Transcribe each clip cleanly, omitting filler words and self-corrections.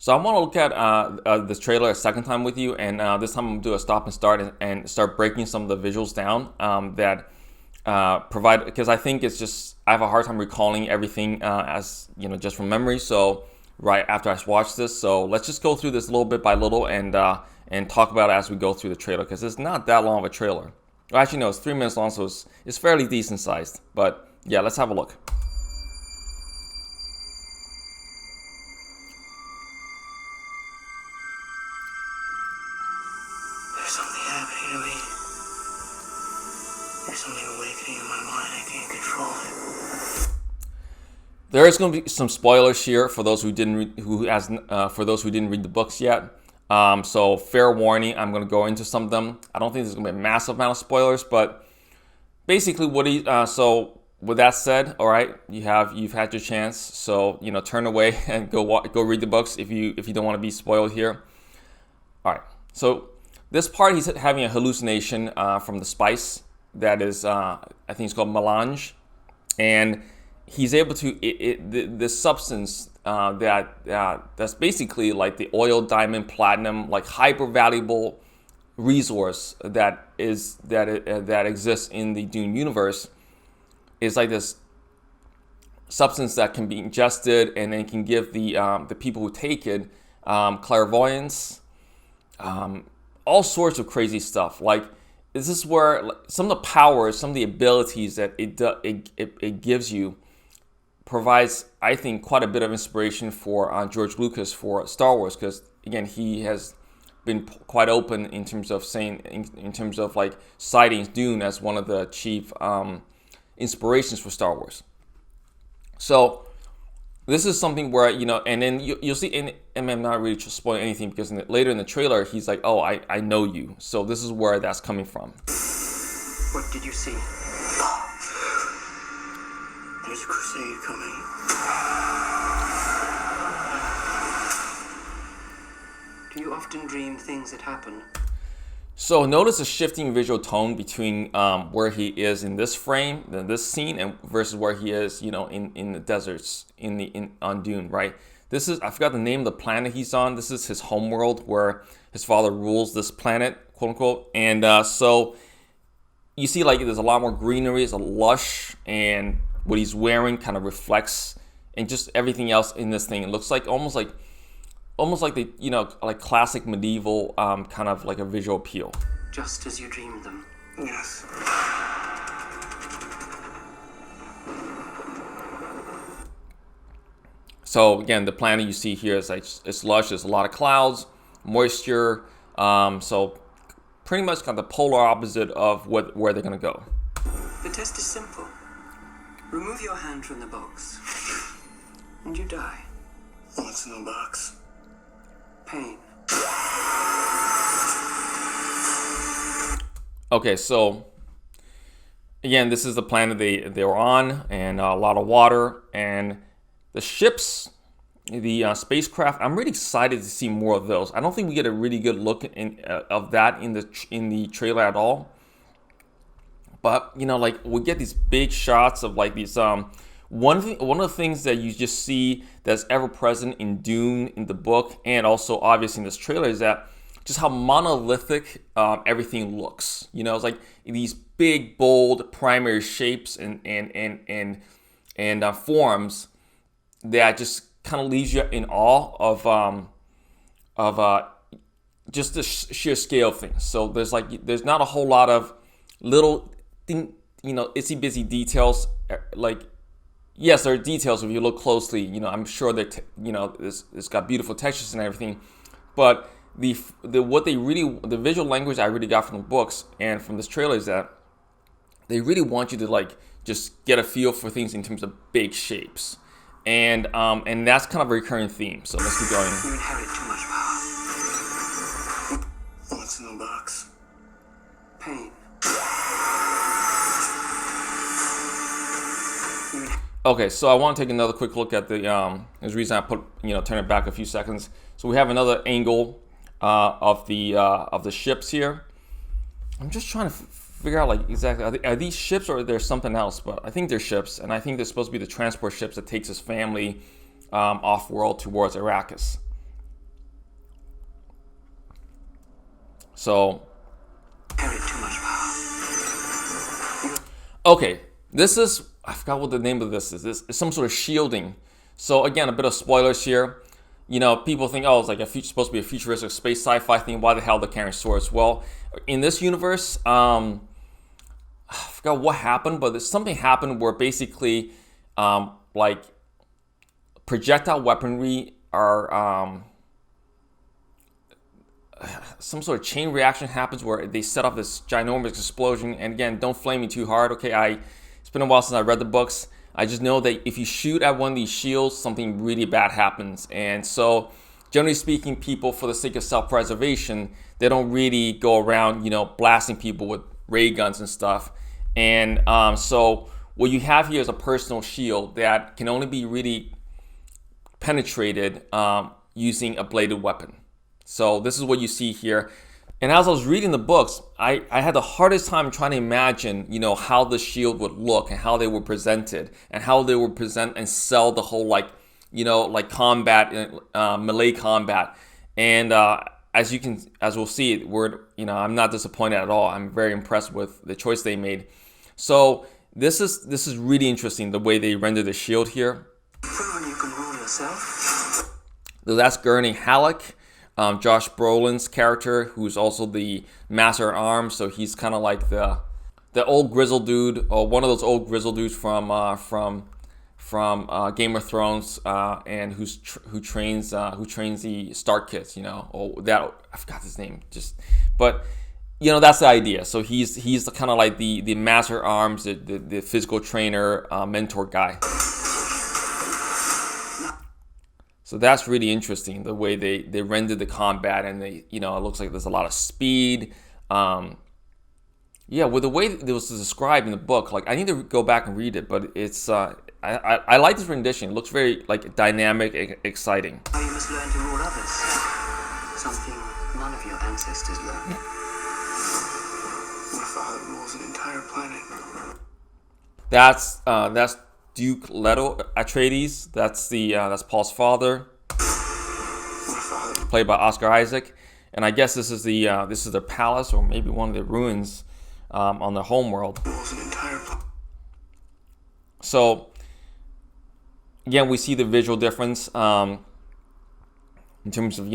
So I want to look at this trailer a second time with you, and this time I'm gonna do a stop and start and start breaking some of the visuals down that provide, because I think it's just I have a hard time recalling everything as just from memory. So right after I watch this, so let's just go through this little bit by little and talk about it as we go through the trailer, because it's not that long of a trailer. Well, actually, no, it's 3 minutes long, so it's fairly decent sized. But yeah, let's have a look. There's something happening to me. There's something awakening in my mind. I can't control it. There is going to be some spoilers here for those who didn't read the books yet. So fair warning, I'm going to go into some of them. I don't think there's going to be a massive amount of spoilers, but basically, so with that said, all right, you've had your chance. So turn away and go read the books if you don't want to be spoiled here. All right, so this part he's having a hallucination from the spice that is I think it's called melange, and he's able to the substance that's basically like the oil, diamond, platinum, like hyper valuable resource that exists in the Dune universe, is like this substance that can be ingested and then can give the people who take it clairvoyance, all sorts of crazy stuff. Like, this is where some of the powers, some of the abilities that it gives you provides, I think, quite a bit of inspiration for George Lucas for Star Wars, because again, he has been quite open in terms of saying, in terms of like citing Dune as one of the chief inspirations for Star Wars. So this is something where and then you'll see, and I'm not really spoiling anything, because later in the trailer he's like, "Oh, I know you." So this is where that's coming from. What did you see? There's a crusade coming. Do you often dream things that happen? So notice a shifting visual tone between where he is in this frame, this scene, and versus where he is, in the deserts on Dune, right? This is, I forgot the name of the planet he's on. This is his homeworld where his father rules this planet, quote unquote. And so you see, like, there's a lot more greenery, it's a lush, and what he's wearing kind of reflects, and just everything else in this thing. It looks like almost like the like classic medieval kind of like a visual appeal. Just as you dreamed them. Yes. So again, the planet you see here is like, it's lush. There's a lot of clouds, moisture. So pretty much kind of the polar opposite of where they're gonna go. The test is simple. Remove your hand from the box, and you die. What's in the box? Pain. Okay, so again, this is the planet they were on, and a lot of water, and the ships, the spacecraft. I'm really excited to see more of those. I don't think we get a really good look of that in the trailer at all. But like, we get these big shots of like these one of the things that you just see that's ever present in Dune, in the book, and also obviously in this trailer, is that just how monolithic everything looks. It's like these big, bold primary shapes and forms that just kind of leaves you in awe of just the sheer scale of things. So there's not a whole lot of little itsy bitsy details. Like, yes, there are details if you look closely. I'm sure that it's got beautiful textures and everything, but the visual language I really got from the books and from this trailer is that they really want you to like just get a feel for things in terms of big shapes, and that's kind of a recurring theme. So let's keep going. You inherit too much power. What's in the box? Pain. Okay, so I want to take another quick look at the. There's a reason I turn it back a few seconds. So we have another angle of the ships here. I'm just trying to figure out like exactly, are these ships or there's something else? But I think they're ships, and I think they're supposed to be the transport ships that takes his family off world towards Arrakis. So, Carried too much power. okay, this is, I forgot what the name of this is. This is some sort of shielding. So again, a bit of spoilers here. You know, people think, oh, it's like supposed to be a futuristic space sci-fi thing. Why the hell they're carrying swords? Well, in this universe, I forgot what happened, but something happened where basically, like, projectile weaponry are, some sort of chain reaction happens where they set off this ginormous explosion. And again, don't flame me too hard, okay? It's been a while since I read the books. I just know that if you shoot at one of these shields, something really bad happens. And so, generally speaking, people, for the sake of self-preservation, they don't really go around, you know, blasting people with ray guns and stuff. And so what you have here is a personal shield that can only be really penetrated using a bladed weapon. So this is what you see here. And as I was reading the books, I had the hardest time trying to imagine, you know, how the shield would look and how they were presented and how they would present and sell the whole, like, you know, like combat, melee combat. And as we'll see, I'm not disappointed at all. I'm very impressed with the choice they made. So this is really interesting, the way they render the shield here. Proven you can rule yourself. That's Gurney Halleck. Josh Brolin's character, who's also the Master at Arms, so he's kind of like the old grizzled dude, or one of those old grizzled dudes from Game of Thrones, and who trains the Stark kids, you know. Oh, that I forgot his name, but you know, that's the idea. So he's kind of like the Master at Arms, the physical trainer, mentor guy. So that's really interesting, the way they rendered the combat, and it looks like there's a lot of speed. Yeah, with the way it was described in the book, like I need to go back and read it, but it's I like this rendition. It looks very like dynamic, exciting. You must learn to rule others. Something none of your ancestors learned. My father rules an entire planet. That's Duke Leto Atreides. That's Paul's father, played by Oscar Isaac. And I guess this is the palace, or maybe one of the ruins on their homeworld. So again, we see the visual difference in terms of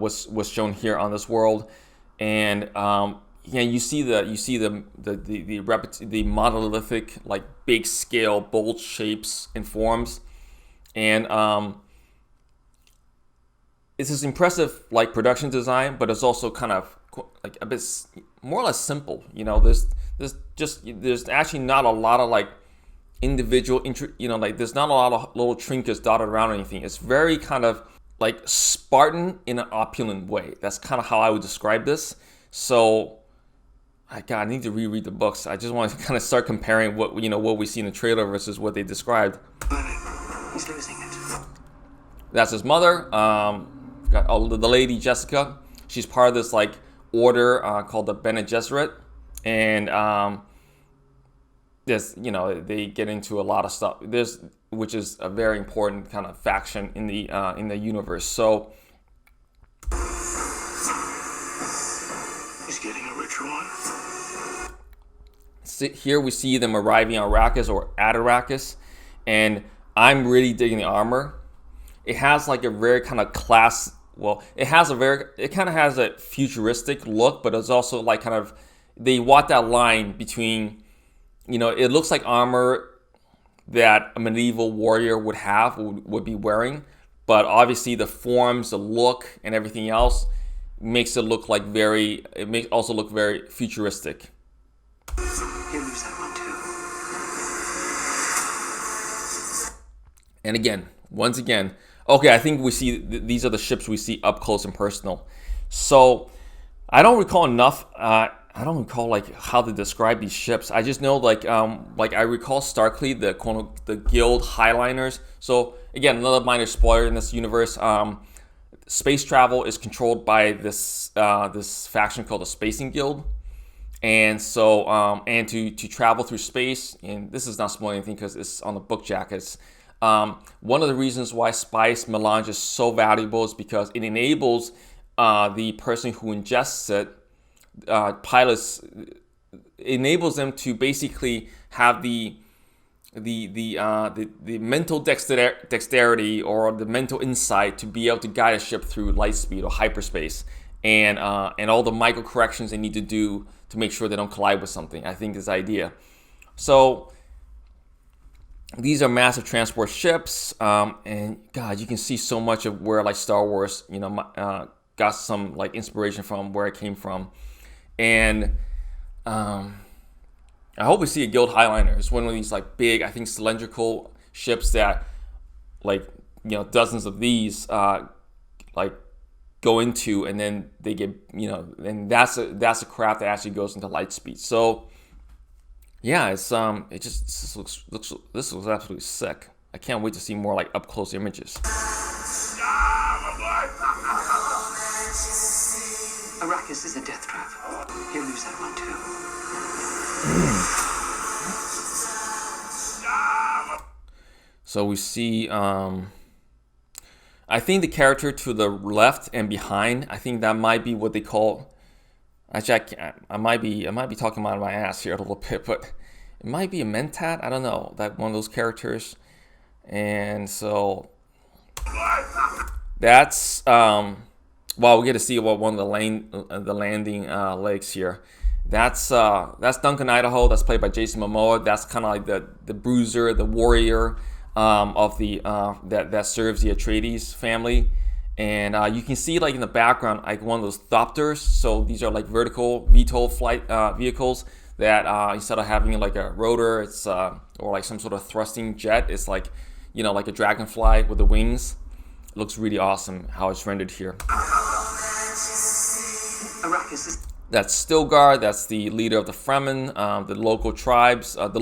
what's shown here on this world, and you see the monolithic, like big scale, bold shapes and forms, and it's this impressive like production design, but it's also kind of like a bit more or less simple. You know, there's actually not a lot of like individual like there's not a lot of little trinkets dotted around or anything. It's very kind of like Spartan in an opulent way. That's kind of how I would describe this. So I need to reread the books. I just want to kind of start comparing what we see in the trailer versus what they described. He's losing it. That's his mother. The lady Jessica. She's part of this like order called the Bene Gesserit, and they get into a lot of stuff. Which is a very important kind of faction in the universe. So He's getting a richer one. Here we see them arriving on Arrakis, or at Arrakis, and I'm really digging the armor. It has like a very kind of it kind of has a futuristic look, but it's also like kind of, they walk that line between, it looks like armor that a medieval warrior would be wearing, but obviously the forms, the look, and everything else makes it look like also look very futuristic. He'll lose that one too. And once again, okay, I think we see these are the ships we see up close and personal. So I don't recall enough. I don't recall like how to describe these ships. I just know like I recall starkly the Guild Highliners. So again, another minor spoiler in this universe. Space travel is controlled by this faction called the Spacing Guild. And so, and to travel through space, and this is not spoiling anything because it's on the book jackets. One of the reasons why spice melange is so valuable is because it enables the person who ingests it, pilots, enables them to basically have the mental dexterity or the mental insight to be able to guide a ship through light speed or hyperspace, and all the micro corrections they need to do to make sure they don't collide with something. I think this idea. So these are massive transport ships, and God, you can see so much of where like Star Wars, got some like inspiration from where it came from, and I hope we see a Guild Highliner. It's one of these like big, I think, cylindrical ships that, like, dozens of these like go into, and then they get, and that's a craft that actually goes into light speed. So yeah, it's this looks absolutely sick. I can't wait to see more like up close images. Arrakis is a death trap. He'll lose that one too. So we see, I think the character to the left and behind, I think that might be what they call. Actually, I might be talking out of my ass here a little bit, but it might be a mentat. I don't know, that one of those characters. And so that's well, we get to see what one of the landing legs here. That's Duncan Idaho. That's played by Jason Momoa. That's kind of like the bruiser, the warrior of the that serves the Atreides family. And you can see like in the background like one of those thopters. So these are like vertical VTOL flight vehicles that instead of having like a rotor, it's or like some sort of thrusting jet, it's like like a dragonfly with the wings. It looks really awesome how it's rendered here. That's Stilgar. That's the leader of the Fremen, the local tribes, the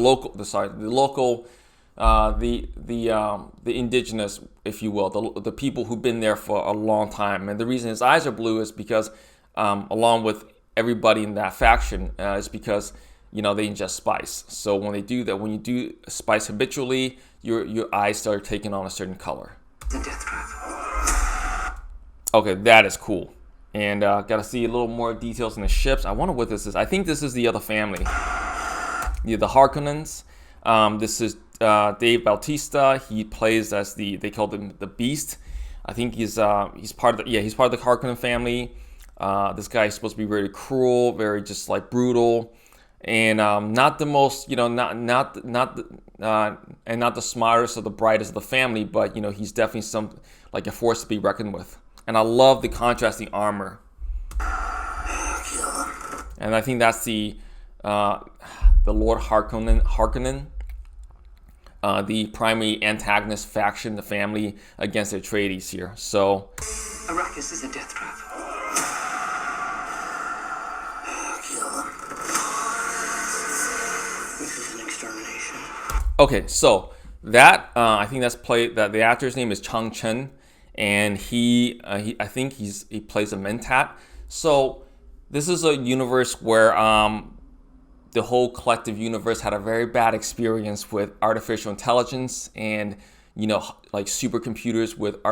indigenous, if you will, the people who've been there for a long time. And the reason his eyes are blue is because, along with everybody in that faction, is because they ingest spice. So when they do that, when you do spice habitually, your eyes start taking on a certain color. The death trap. Okay, that is cool. And got to see a little more details in the ships. I wonder what this is. I think this is the other family, the Harkonnens. This is Dave Bautista. He plays as they call him the Beast. I think he's part of the Harkonnen family. This guy is supposed to be very cruel, very just like brutal, and not the most, not the smartest or the brightest of the family, but he's definitely like a force to be reckoned with. And I love the contrasting armor. And I think that's the Lord Harkonnen, the primary antagonist faction, the family against the Atreides here. So Arrakis is a death trap. Kill them. This is an extermination. Okay, so that I think that's played. That the actor's name is Chang Chen. And I think he plays a mentat. So this is a universe where the whole collective universe had a very bad experience with artificial intelligence and like supercomputers with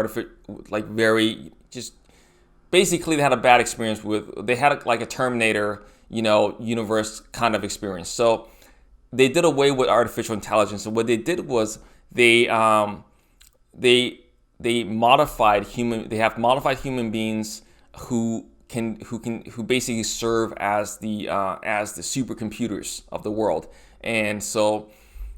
basically they had a bad experience they had like a Terminator universe kind of experience. So they did away with artificial intelligence. So what they did was they modified human beings who basically serve as the supercomputers of the world, and so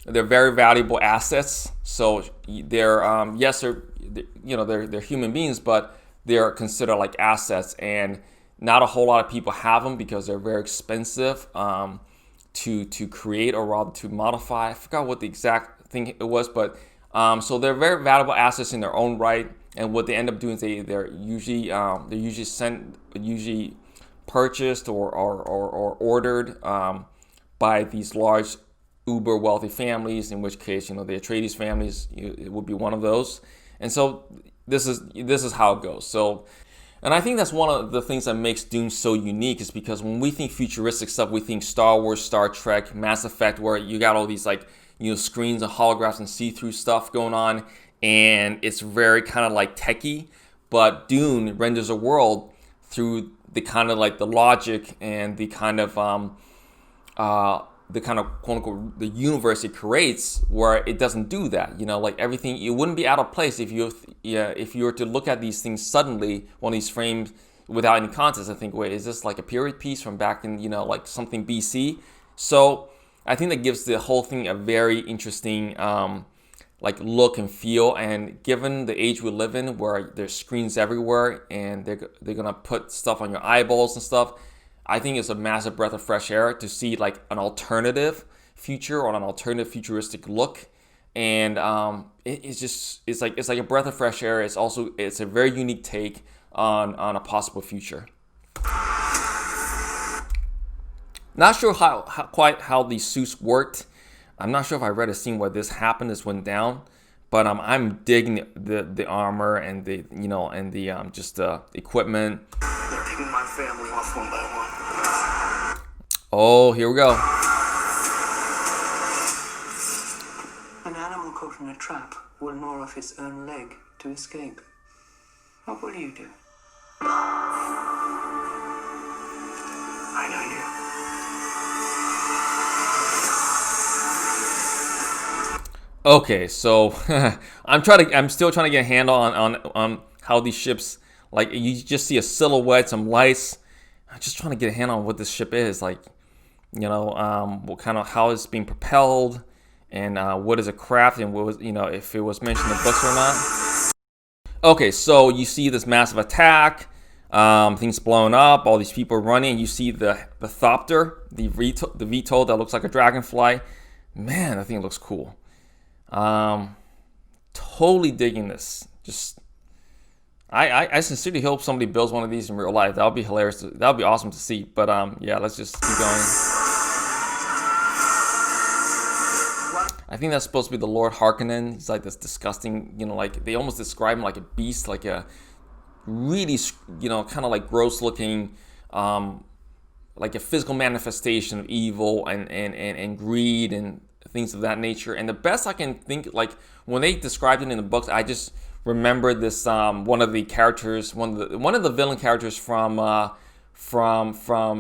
they're very valuable assets. So they're they're human beings, but they're considered like assets, and not a whole lot of people have them because they're very expensive to create or rather to modify. I forgot what the exact thing it was, but so they're very valuable assets in their own right, and what they end up doing is they're usually purchased or ordered by these large uber wealthy families. In which case, the Atreides families, it would be one of those. And so this is how it goes. So, and I think that's one of the things that makes Dune so unique, is because when we think futuristic stuff, we think Star Wars, Star Trek, Mass Effect, where you got all these like screens and holographs and see-through stuff going on, and it's very kind of like techie. But Dune renders a world through the kind of like the logic and the kind of quote unquote the universe it creates, where it doesn't do that. Like everything, it wouldn't be out of place if you were to look at these things suddenly, one of these frames without any context, and think, wait, is this like a period piece from back in like something BC? So I think that gives the whole thing a very interesting like look and feel. And given the age we live in, where there's screens everywhere and they're gonna put stuff on your eyeballs and stuff, I think it's a massive breath of fresh air to see like an alternative future or an alternative futuristic look. And it's like a breath of fresh air. It's a very unique take on a possible future. Not sure quite how these suits worked. I'm not sure if I read a scene where this happened, this went down, but I'm digging the armor and the just the equipment. They're picking my family off one by one. Oh, here we go. An animal caught in a trap will gnaw off its own leg to escape. What will you do? I know you. Okay, so I'm still trying to get a handle on how these ships, like, you just see a silhouette, some lights. I'm just trying to get a handle on what this ship is, like, what kind of, how it's being propelled, and what is a craft, and what was, if it was mentioned in the books or not. Okay, so you see this massive attack, things blowing up, all these people running. You see the Thopter, the VTOL that looks like a dragonfly. Man, I think it looks cool. Totally digging this. Just, I sincerely hope somebody builds one of these in real life. That would be hilarious. That would be awesome to see. But yeah, let's just keep going. I think that's supposed to be the Lord Harkonnen. He's like this disgusting, like they almost describe him like a beast, like a really, kind of like gross looking, like a physical manifestation of evil and greed and things of that nature. And the best I can think, like when they described it in the books, I just remember this one of the characters, one of the villain characters from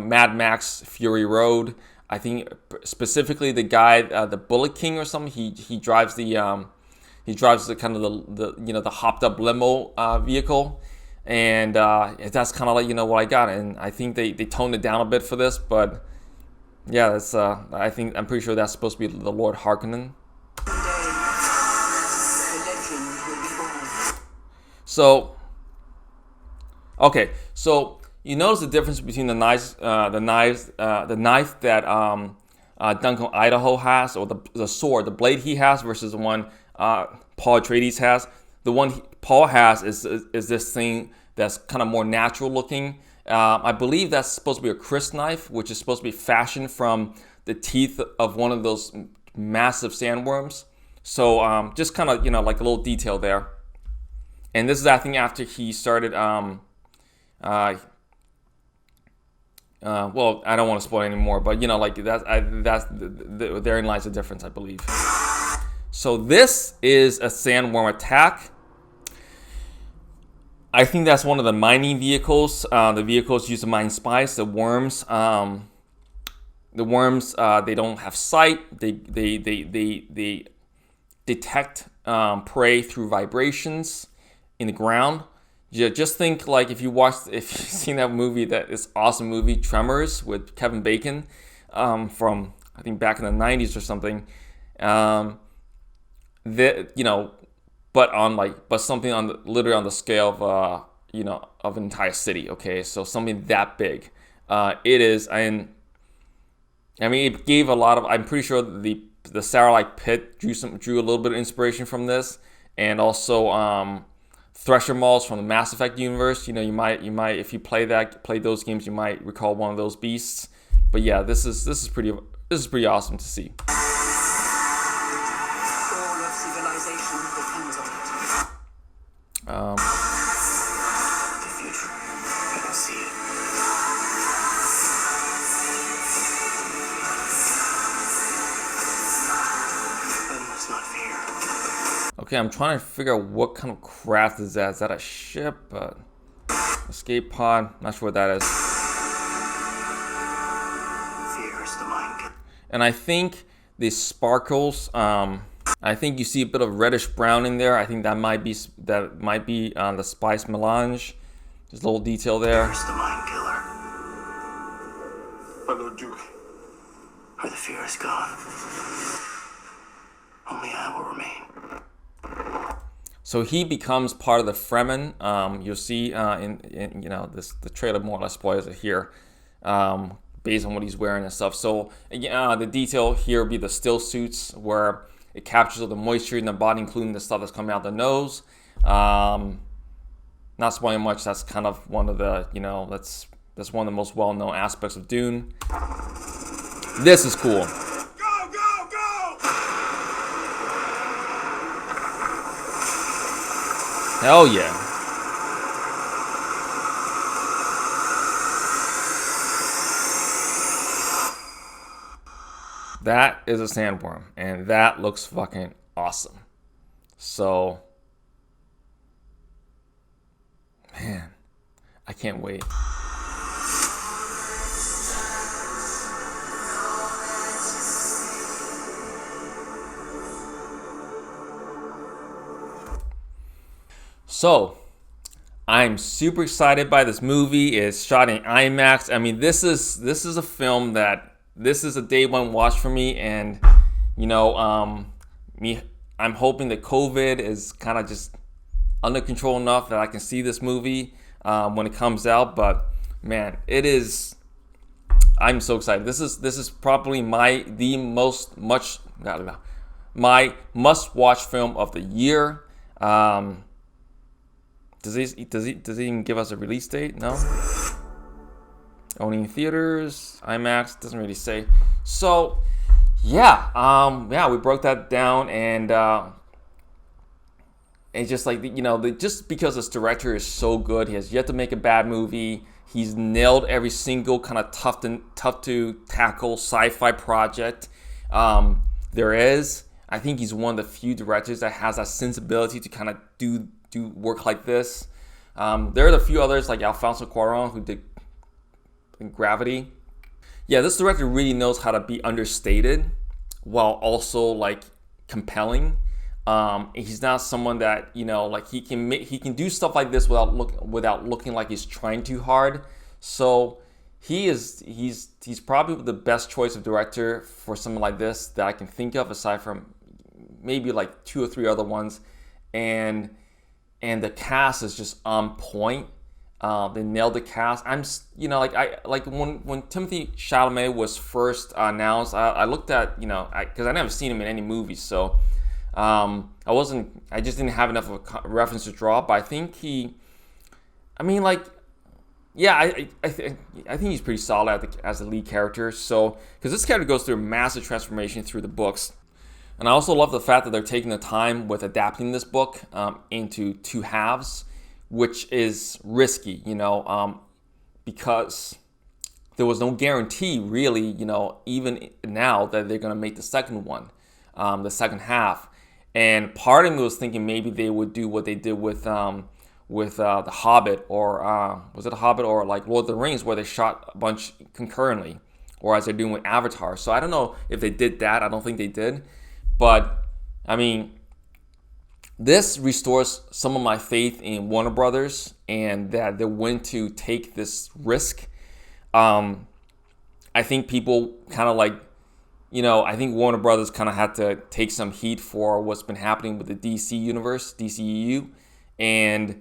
Mad Max Fury Road. I think specifically the guy, the Bullet King or something. He drives the kind of the hopped up limo vehicle, and that's kind of like what I got. And I think they toned it down a bit for this, but yeah, that's I'm pretty sure that's supposed to be the Lord Harkonnen. So, okay, so you notice the difference between the knife that Duncan Idaho has, or the sword, the blade he has, versus the one Paul Atreides has. The one Paul has is this thing that's kind of more natural looking. I believe that's supposed to be a crysknife, which is supposed to be fashioned from the teeth of one of those massive sandworms. So just kind of like a little detail there. And this is, I think, after he started. Well, I don't want to spoil anymore, but like therein lies the difference, I believe. So this is a sandworm attack. I think that's one of the mining vehicles. The vehicles used to mine spice. The worms, they don't have sight. They detect prey through vibrations in the ground. Yeah, just think like if you've seen that movie, this awesome movie Tremors with Kevin Bacon, from I think back in the 90s or something. But something literally on the scale of of an entire city. Okay, so something that big. It is, and I mean it gave a lot of. I'm pretty sure the Sarlacc pit drew a little bit of inspiration from this, and also Thresher Mauls from the Mass Effect universe. You might if you play those games, you might recall one of those beasts. But yeah, this is pretty awesome to see. The future, I can see it. I must not fear. Okay, I'm trying to figure out what kind of craft is that. Is that a ship? Escape pod. Not sure what that is. Fear is the mind killer. And I think the sparkles. I think you see a bit of reddish brown in there. I think that might be the spice melange. There's a little detail there. Fear is the mind killer. My Lord Duke. Where the fear is gone, only I will remain. So he becomes part of the Fremen. You'll see in the trailer more or less spoils it here, based on what he's wearing and stuff. So the detail here would be the still suits where it captures all the moisture in the body, including the stuff that's coming out the nose. Not spoiling much. That's kind of one of the that's one of the most well-known aspects of Dune. This is cool. Go, go, go! Hell yeah. That is a sandworm, and that looks fucking awesome. So, man, I can't wait. So, I'm super excited by this movie. It's shot in IMAX. I mean, this is a film that this is a day one watch for me, and I'm hoping that COVID is kind of just under control enough that I can see this movie when it comes out. But man, I'm so excited. This is probably my must watch film of the year. Does he even give us a release date? No. Only in theaters, IMAX, doesn't really say. So, yeah, we broke that down, and it's just like just because this director is so good, he has yet to make a bad movie. He's nailed every single kind of tough to tackle sci-fi project there is. I think he's one of the few directors that has that sensibility to kind of do work like this. There are a few others like Alfonso Cuarón who did Gravity. Yeah, this director really knows how to be understated while also like compelling. He's not someone that he can do stuff like this without looking like he's trying too hard. So he's probably the best choice of director for something like this that I can think of, aside from maybe like 2 or 3 other ones. And the cast is just on point. They nailed the cast. I'm when Timothée Chalamet was first announced, I looked at because I never seen him in any movies, so I just didn't have enough of a reference to draw. But I think I think he's pretty solid as the lead character. So because this character goes through a massive transformation through the books. And I also love the fact that they're taking the time with adapting this book into 2 halves, which is risky, because there was no guarantee really, even now that they're going to make the second one, the second half. And part of me was thinking maybe they would do what they did with The Hobbit, or was it The Hobbit, or like Lord of the Rings, where they shot a bunch concurrently, or as they're doing with Avatar. So I don't know if they did that. I don't think they did. But, I mean, this restores some of my faith in Warner Brothers and that they're willing to take this risk. I think people kind of I think Warner Brothers kind of had to take some heat for what's been happening with the DC universe, DCEU. And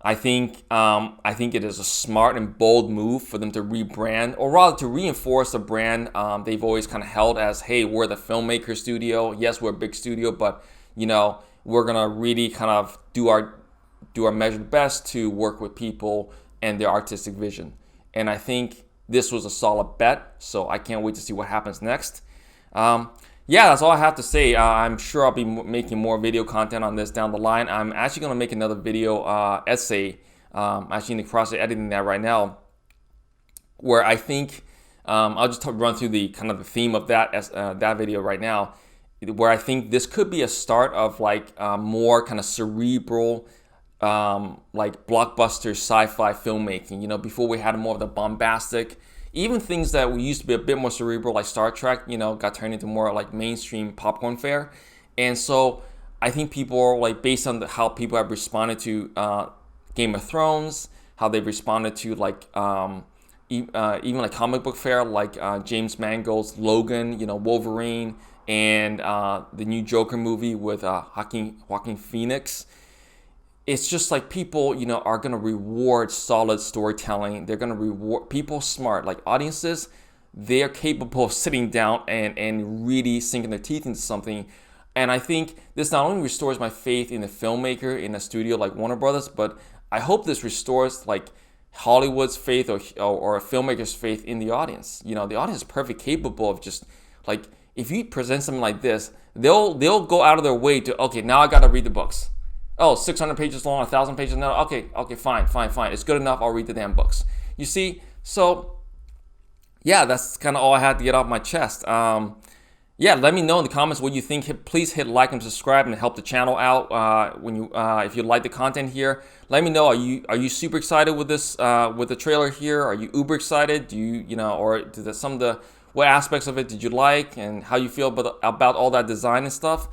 I think it is a smart and bold move for them to rebrand, or rather to reinforce a brand they've always kind of held as, hey, we're the filmmaker studio. Yes, we're a big studio, but we're gonna really kind of do our measured best to work with people and their artistic vision. And I think this was a solid bet. So I can't wait to see what happens next. That's all I have to say. I'm sure I'll be making more video content on this down the line. I'm actually going to make another video essay, actually in the process of editing that right now, where I think I'll just run through the kind of the theme of that video right now, where I think this could be a start of more kind of cerebral like blockbuster sci-fi filmmaking. You know, before we had more of the bombastic, even things that we used to be a bit more cerebral, like Star Trek, you know, got turned into more like mainstream popcorn fare. And so I think people are like, based on how people have responded to Game of Thrones, how they've responded to like even like comic book fare, like James Mangold's Logan, you know, Wolverine, and the new Joker movie with Joaquin Phoenix. It's just like people, you know, are going to reward solid storytelling. They're going to reward people smart, like audiences. They're capable of sitting down and really sinking their teeth into something. And I think this not only restores my faith in the filmmaker, in a studio like Warner Brothers, but I hope this restores like Hollywood's faith or a filmmaker's faith in the audience. You know, the audience is perfectly capable of just like, if you present something like this, they'll go out of their way to, okay, now I got to read the books. Oh, 600 pages long, 1,000 pages. No, okay, fine. It's good enough. I'll read the damn books. You see? So, yeah, that's kind of all I had to get off my chest. Yeah, let me know in the comments what you think. Please hit like and subscribe and help the channel out. If you like the content here, let me know. Are you super excited with this with the trailer here? Are you uber excited? Do you know, or some of the what aspects of it did you like, and how you feel about all that design and stuff?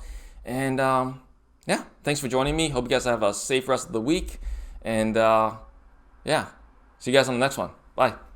And yeah, thanks for joining me. Hope you guys have a safe rest of the week. And yeah, see you guys on the next one. Bye.